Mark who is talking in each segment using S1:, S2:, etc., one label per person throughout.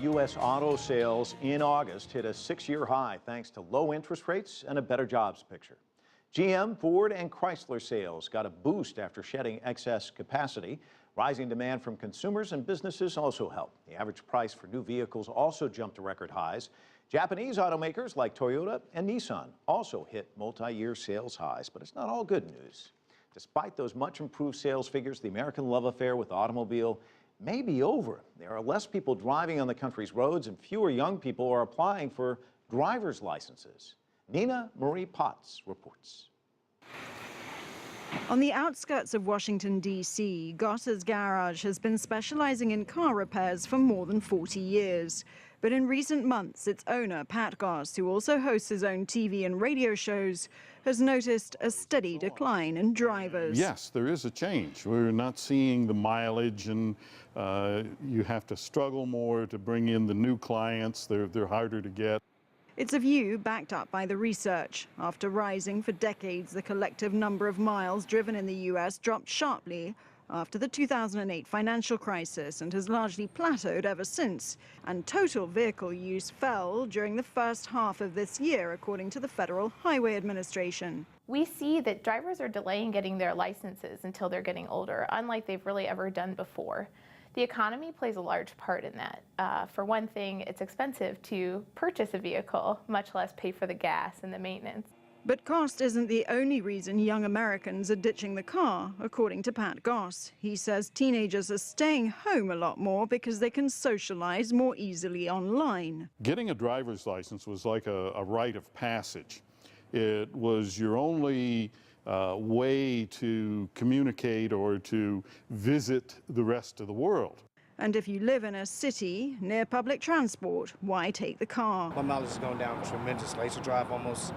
S1: U.S. auto sales in August hit a 6-year high thanks to low interest rates and a better jobs picture. GM, Ford, and Chrysler sales got a boost after shedding excess capacity. Rising demand from consumers and businesses also helped. The average price for new vehicles also jumped to record highs. Japanese automakers like Toyota and Nissan also hit multi-year sales highs, but it's not all good news. Despite those much improved sales figures, the American love affair with the automobile may be over. There are less people driving on the country's roads and fewer young people are applying for driver's licenses. Nina Marie Potts reports.
S2: On the outskirts of Washington, D.C., Goss's Garage has been specializing in car repairs for more than 40 years. But in recent months, its owner, Pat Goss, who also hosts his own TV and radio shows, has noticed a steady decline in drivers.
S3: Yes, there is a change. We're not seeing the mileage, and you have to struggle more to bring in the new clients. They're harder to get.
S2: It's a view backed up by the research. After rising for decades, the collective number of miles driven in the U.S. dropped sharply after the 2008 financial crisis and has largely plateaued ever since. And total vehicle use fell during the first half of this year, according to the Federal Highway Administration.
S4: We see that drivers are delaying getting their licenses until they're getting older, unlike they've really ever done before. The economy plays a large part in that. For one thing, it's expensive to purchase a vehicle, much less pay for the gas and the maintenance.
S2: But cost isn't the only reason young Americans are ditching the car, according to Pat Goss. He says teenagers are staying home a lot more because they can socialize more easily online.
S3: Getting a driver's license was like a rite of passage. It was your only way to communicate or to visit the rest of the world.
S2: And if you live in a city near public transport, why take the car?
S5: My mileage is going down tremendously. I used to drive almost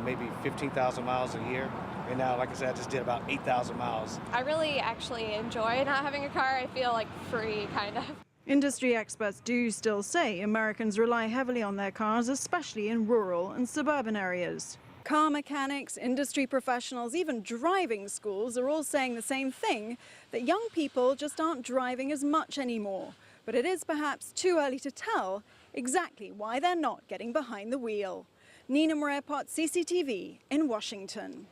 S5: maybe 15,000 miles a year. And now, like I said, I just did about 8,000 miles.
S6: I really actually enjoy not having a car. I feel like free, kind of.
S2: Industry experts do still say Americans rely heavily on their cars, especially in rural and suburban areas. Car mechanics, industry professionals, even driving schools are all saying the same thing, that young people just aren't driving as much anymore. But it is perhaps too early to tell exactly why they're not getting behind the wheel. Nina Marie Potts, CCTV in Washington.